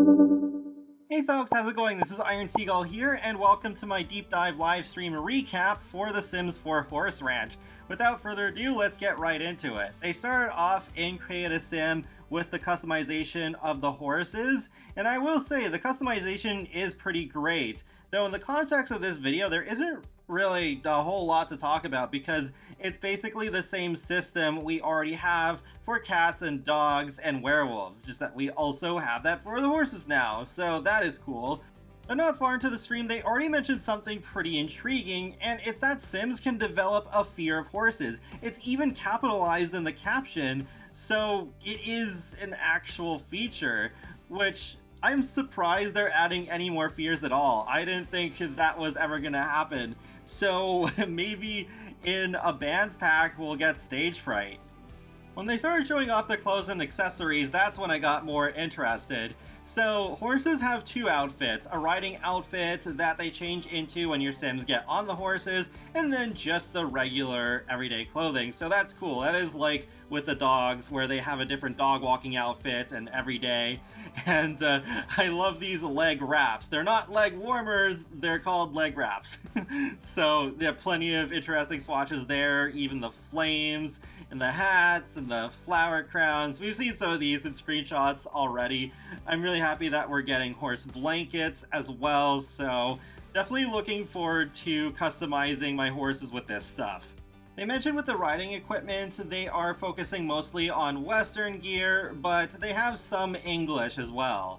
Hey folks, how's it going? This is Iron Seagull here, and welcome to my deep dive live stream recap for The Sims 4 Horse Ranch. Without further ado, let's get right into it. They started off in Create a Sim with the customization of the horses, and I will say the customization is pretty great. Though in the context of this video, there isn't really a whole lot to talk about because it's basically the same system we already have for cats and dogs and werewolves, just that we also have that for the horses now, so that is cool. But not far into the stream, they already mentioned something pretty intriguing, and it's that Sims can develop a fear of horses. It's even capitalized in the caption, so it is an actual feature, which I'm surprised they're adding any more fears at all. I didn't think that was ever gonna happen. So maybe in a band's pack we'll get stage fright. When they started showing off the clothes and accessories, that's when I got more interested. So horses have two outfits, a riding outfit that they change into when your Sims get on the horses, and then just the regular everyday clothing. So that's cool. That is like with the dogs where they have a different dog walking outfit and everyday. And I love these leg wraps. They're not leg warmers, they're called leg wraps. So there are plenty of interesting swatches there, even the flames and the hats and the flower crowns. We've seen some of these in screenshots already. I'm really happy that we're getting horse blankets as well, so definitely looking forward to customizing my horses with this stuff. They mentioned with the riding equipment, they are focusing mostly on Western gear, but they have some English as well.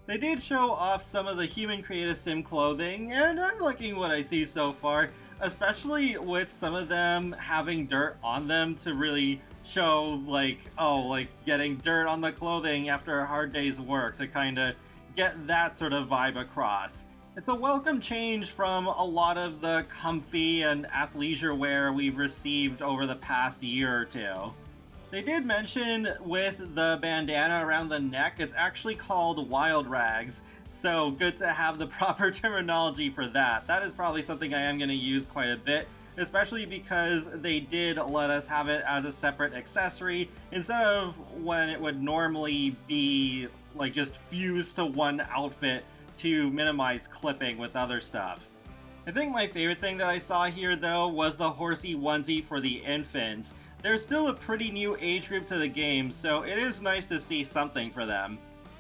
They did show off some of the human Create a Sim clothing, and I'm liking what I see so far, especially with some of them having dirt on them to really show like getting dirt on the clothing after a hard day's work to kind of get that sort of vibe across. It's a welcome change from a lot of the comfy and athleisure wear we've received over the past year or two. They did mention with the bandana around the neck, it's actually called wild rags, so good to have the proper terminology for that. That is probably something I am going to use quite a bit, especially because they did let us have it as a separate accessory instead of when it would normally be like just fused to one outfit to minimize clipping with other stuff. I think my favorite thing that I saw here though was the horsey onesie for the infants. They're still a pretty new age group to the game, so it is nice to see something for them.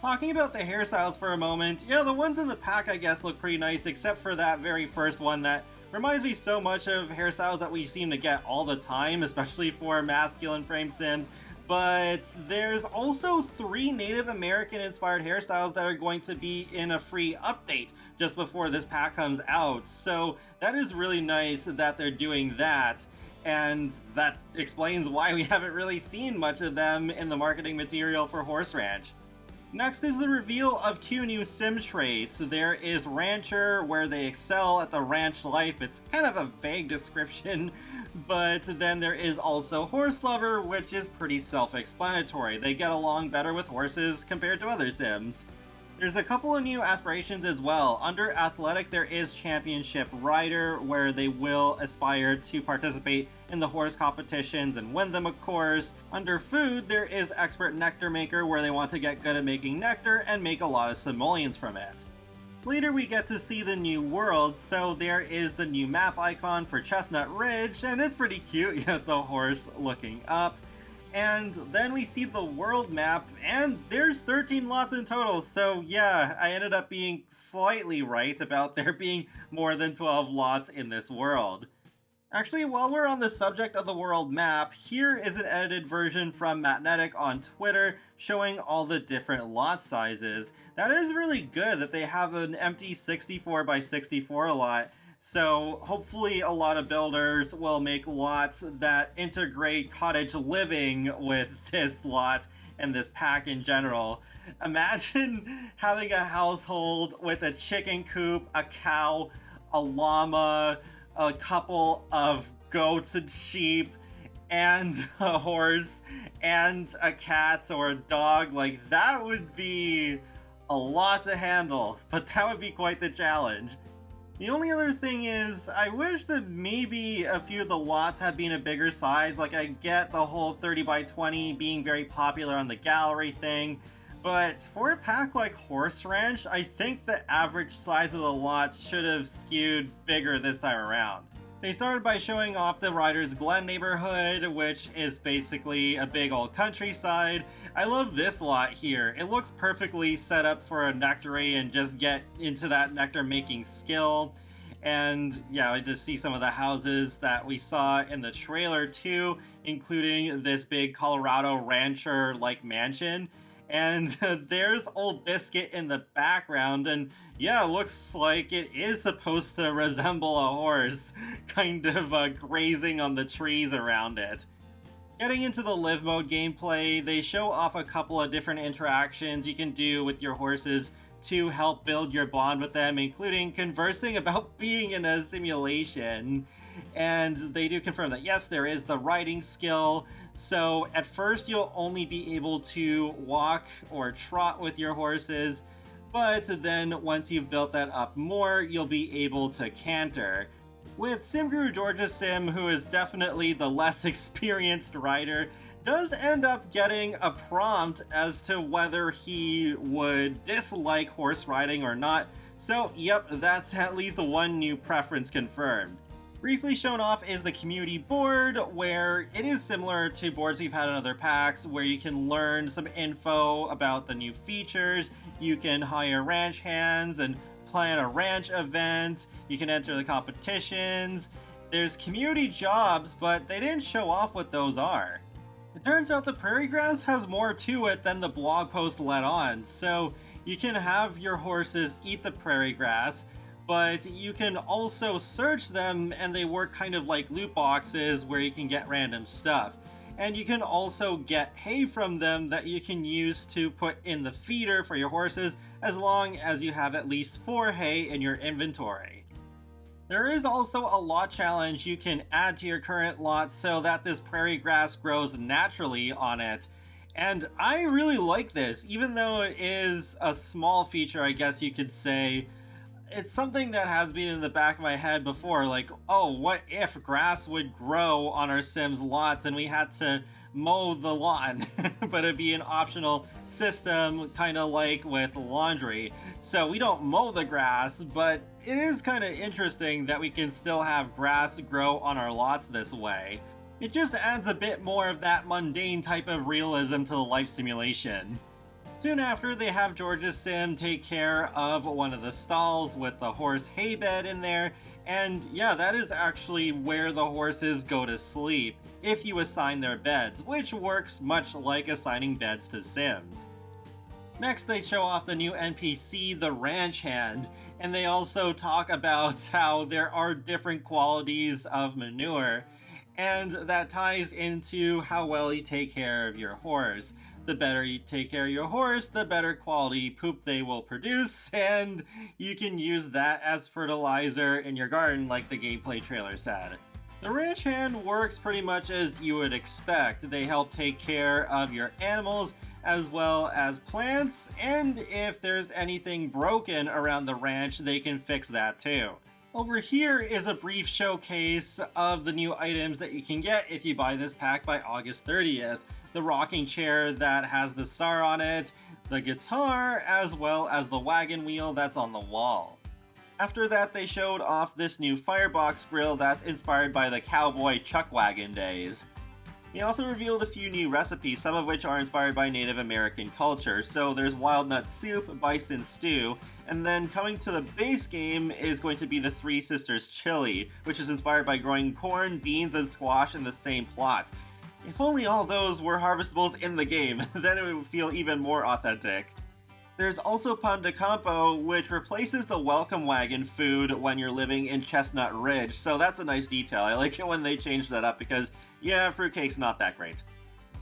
Talking about the hairstyles for a moment, yeah, the ones in the pack I guess look pretty nice except for that very first one that reminds me so much of hairstyles that we seem to get all the time, especially for masculine frame Sims. But there's also 3 Native American inspired hairstyles that are going to be in a free update just before this pack comes out. So that is really nice that they're doing that. And that explains why we haven't really seen much of them in the marketing material for Horse Ranch. Next is the reveal of 2 new sim traits. There is Rancher, where they excel at the ranch life. It's kind of a vague description, but then there is also Horse Lover, which is pretty self-explanatory. They get along better with horses compared to other Sims. There's a couple of new aspirations as well. Under Athletic, there is Championship Rider, where they will aspire to participate in the horse competitions and win them, of course. Under Food, there is Expert Nectar Maker, where they want to get good at making nectar and make a lot of simoleons from it. Later, we get to see the new world, so there is the new map icon for Chestnut Ridge, and it's pretty cute, you know, the horse looking up. And then we see the world map, and there's 13 lots in total, so yeah, I ended up being slightly right about there being more than 12 lots in this world. Actually, while we're on the subject of the world map, here is an edited version from Magnetic on Twitter showing all the different lot sizes. That is really good that they have an empty 64 by 64 lot. So hopefully a lot of builders will make lots that integrate cottage living with this lot and this pack in general. Imagine having a household with a chicken coop, a cow, a llama, a couple of goats and sheep, and a horse, and a cat or a dog. Like, that would be a lot to handle, but that would be quite the challenge. The only other thing is, I wish that maybe a few of the lots had been a bigger size. Like, I get the whole 30 by 20 being very popular on the gallery thing, But for a pack like Horse Ranch, I think the average size of the lots should have skewed bigger this time around. They started by showing off the Riders Glen neighborhood, which is basically a big old countryside. I love this lot here. It looks perfectly set up for a nectary and just get into that nectar making skill. And yeah, I just see some of the houses that we saw in the trailer too, including this big Colorado rancher-like mansion. And there's Old Biscuit in the background, and yeah, looks like it is supposed to resemble a horse, kind of grazing on the trees around it. Getting into the live mode gameplay, they show off a couple of different interactions you can do with your horses to help build your bond with them, including conversing about being in a simulation. And they do confirm that yes, there is the riding skill. So at first you'll only be able to walk or trot with your horses, but then once you've built that up more, you'll be able to canter. With SimGuru Georgia Sim, who is definitely the less experienced rider, does end up getting a prompt as to whether he would dislike horse riding or not. So yep, that's at least the one new preference confirmed. Briefly shown off is the community board, where it is similar to boards we've had in other packs, where you can learn some info about the new features, you can hire ranch hands and plan a ranch event, you can enter the competitions. There's community jobs, but they didn't show off what those are. It turns out the prairie grass has more to it than the blog post let on, so you can have your horses eat the prairie grass, but you can also search them and they work kind of like loot boxes where you can get random stuff. And you can also get hay from them that you can use to put in the feeder for your horses, as long as you have at least 4 hay in your inventory. There is also a lot challenge you can add to your current lot so that this prairie grass grows naturally on it. And I really like this, even though it is a small feature, I guess you could say. It's something that has been in the back of my head before, like, oh, what if grass would grow on our Sims lots and we had to mow the lawn? But it'd be an optional system, kind of like with laundry. So we don't mow the grass, but it is kind of interesting that we can still have grass grow on our lots this way. It just adds a bit more of that mundane type of realism to the life simulation. Soon after, they have Georgia Sim take care of one of the stalls with the horse hay bed in there, and yeah, that is actually where the horses go to sleep, if you assign their beds, which works much like assigning beds to Sims. Next, they show off the new NPC, the ranch hand, and they also talk about how there are different qualities of manure, and that ties into how well you take care of your horse. The better you take care of your horse, the better quality poop they will produce, and you can use that as fertilizer in your garden like the gameplay trailer said. The ranch hand works pretty much as you would expect. They help take care of your animals as well as plants, and if there's anything broken around the ranch, they can fix that too. Over here is a brief showcase of the new items that you can get if you buy this pack by August 30th. The rocking chair that has the star on it, the guitar, as well as the wagon wheel that's on the wall. After that, they showed off this new firebox grill that's inspired by the cowboy chuck wagon days. They also revealed a few new recipes, some of which are inspired by Native American culture. So there's wild nut soup, bison stew, and then coming to the base game is going to be the Three Sisters chili, which is inspired by growing corn, beans, and squash in the same plot. If only all those were harvestables in the game, then it would feel even more authentic. There's also pan de campo, which replaces the welcome wagon food when you're living in Chestnut Ridge, so that's a nice detail. I like it when they change that up because, yeah, fruitcake's not that great.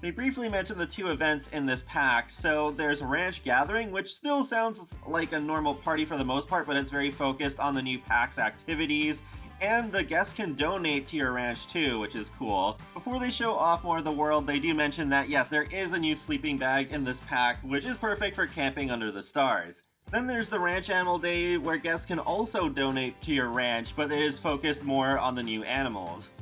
They briefly mentioned the 2 events in this pack, so there's Ranch Gathering, which still sounds like a normal party for the most part, but it's very focused on the new pack's activities. And the guests can donate to your ranch too, which is cool. Before they show off more of the world, they do mention that yes, there is a new sleeping bag in this pack, which is perfect for camping under the stars. Then there's the Ranch Animal Day, where guests can also donate to your ranch, but it is focused more on the new animals.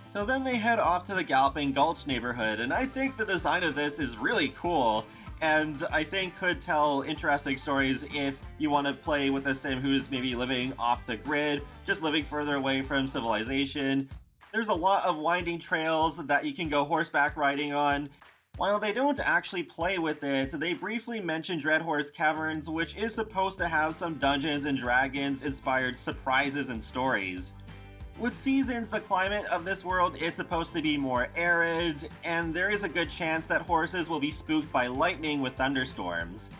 So then they head off to the Galloping Gulch neighborhood, and I think the design of this is really cool. and I think could tell interesting stories if you want to play with a sim who's maybe living off the grid, just living further away from civilization. There's a lot of winding trails that you can go horseback riding on. While they don't actually play with it, they briefly mention Dreadhorse Caverns, which is supposed to have some Dungeons and Dragons inspired surprises and stories. With seasons, the climate of this world is supposed to be more arid, and there is a good chance that horses will be spooked by lightning with thunderstorms.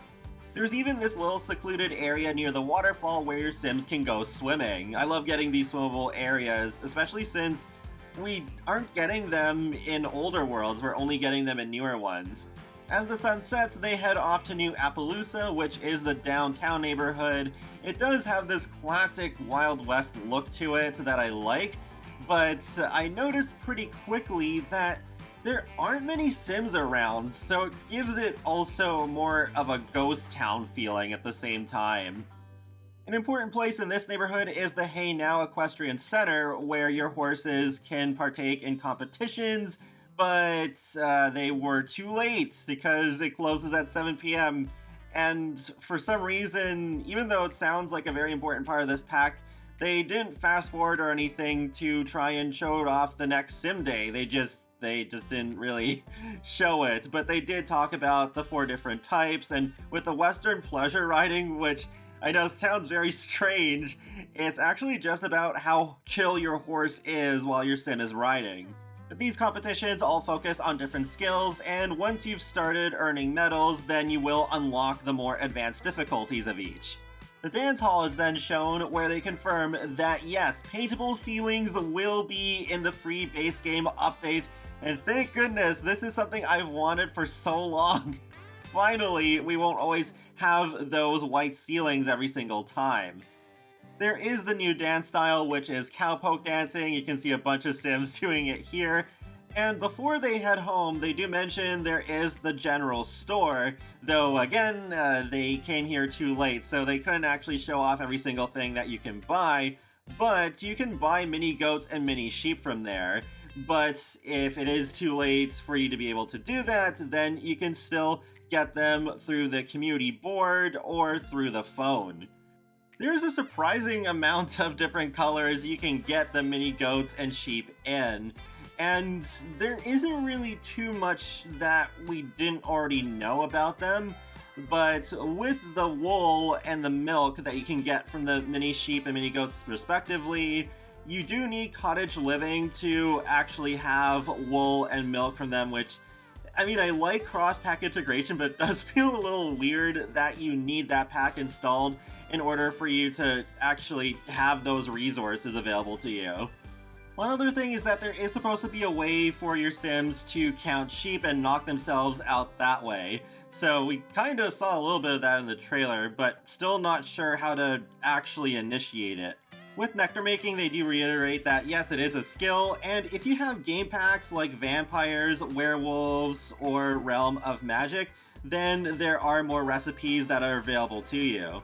There's even this little secluded area near the waterfall where your sims can go swimming. I love getting these swimmable areas, especially since we aren't getting them in older worlds, we're only getting them in newer ones. As the sun sets, they head off to New Appaloosa, which is the downtown neighborhood. It does have this classic Wild West look to it that I like, but I noticed pretty quickly that there aren't many Sims around, so it gives it also more of a ghost town feeling at the same time. An important place in this neighborhood is the Hey Now Equestrian Center, where your horses can partake in competitions, but they were too late because it closes at 7 p.m. And for some reason, even though it sounds like a very important part of this pack, they didn't fast forward or anything to try and show it off the next sim day. They just didn't really show it, but they did talk about the 4 different types, and with the Western pleasure riding, which I know sounds very strange, it's actually just about how chill your horse is while your sim is riding. But these competitions all focus on different skills, and once you've started earning medals, then you will unlock the more advanced difficulties of each. The dance hall is then shown, where they confirm that yes, paintable ceilings will be in the free base game update, and thank goodness, this is something I've wanted for so long. Finally, we won't always have those white ceilings every single time. There is the new dance style, which is cowpoke dancing. You can see a bunch of Sims doing it here. And before they head home, they do mention there is the general store, though again, they came here too late, so they couldn't actually show off every single thing that you can buy, but you can buy mini goats and mini sheep from there. But if it is too late for you to be able to do that, then you can still get them through the community board or through the phone. There's a surprising amount of different colors you can get the mini goats and sheep in, and there isn't really too much that we didn't already know about them, but with the wool and the milk that you can get from the mini sheep and mini goats respectively, you do need cottage living to actually have wool and milk from them, which, I mean, I like cross-pack integration, but it does feel a little weird that you need that pack installed in order for you to actually have those resources available to you. One other thing is that there is supposed to be a way for your Sims to count sheep and knock themselves out that way. So we kind of saw a little bit of that in the trailer, but still not sure how to actually initiate it. With nectar making, they do reiterate that yes, it is a skill, and if you have game packs like vampires, werewolves, or Realm of Magic, then there are more recipes that are available to you.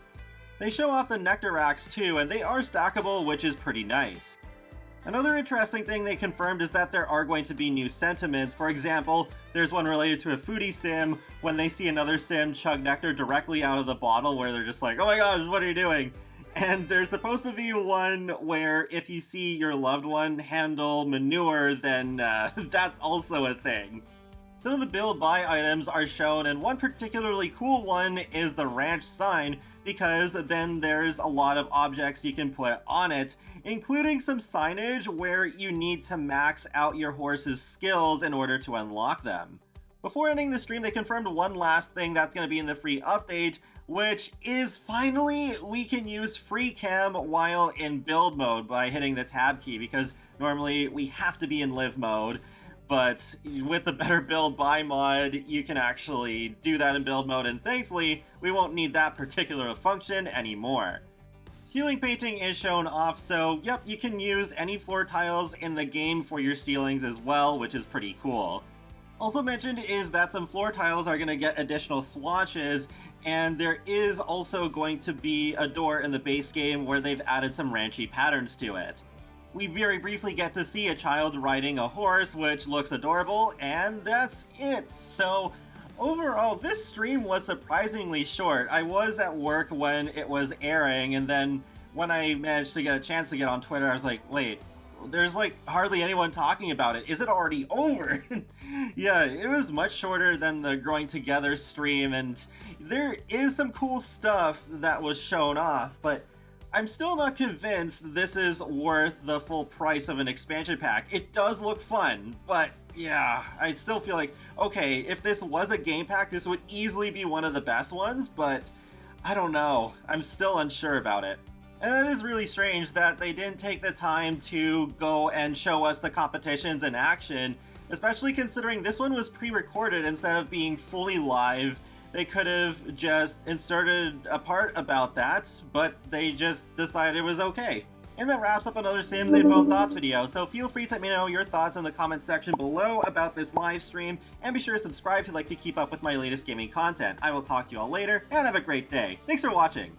They show off the nectar racks too, and they are stackable, which is pretty nice. Another interesting thing they confirmed is that there are going to be new sentiments. For example, there's one related to a foodie sim when they see another sim chug nectar directly out of the bottle, where they're just like, oh my gosh, what are you doing? And there's supposed to be one where if you see your loved one handle manure, then that's also a thing. Some of the build-buy items are shown, and one particularly cool one is the ranch sign, because then there's a lot of objects you can put on it, including some signage where you need to max out your horse's skills in order to unlock them. Before ending the stream, they confirmed one last thing that's going to be in the free update, which is finally we can use free cam while in build mode by hitting the tab key, because normally we have to be in live mode. But with the better build buy mod, you can actually do that in build mode, and thankfully, we won't need that particular function anymore. Ceiling painting is shown off, so yep, you can use any floor tiles in the game for your ceilings as well, which is pretty cool. Also mentioned is that some floor tiles are going to get additional swatches, and there is also going to be a door in the base game where they've added some ranchy patterns to it. We very briefly get to see a child riding a horse, which looks adorable, and that's it. So Overall, this stream was surprisingly short. I was at work when it was airing, and then when I managed to get a chance to get on Twitter, I was like, wait, there's like hardly anyone talking about it. Is it already over? Yeah, it was much shorter than the Growing Together stream, and there is some cool stuff that was shown off, but I'm still not convinced this is worth the full price of an expansion pack. It does look fun, but yeah, I still feel like, okay, if this was a game pack, this would easily be one of the best ones, but I don't know. I'm still unsure about it. And it is really strange that they didn't take the time to go and show us the competitions in action, especially considering this one was pre-recorded instead of being fully live. They could have just inserted a part about that, but they just decided it was okay. And that wraps up another Sims Info and Thoughts video, so feel free to let me know your thoughts in the comment section below about this live stream, and be sure to subscribe if you'd like to keep up with my latest gaming content. I will talk to you all later, and have a great day. Thanks for watching!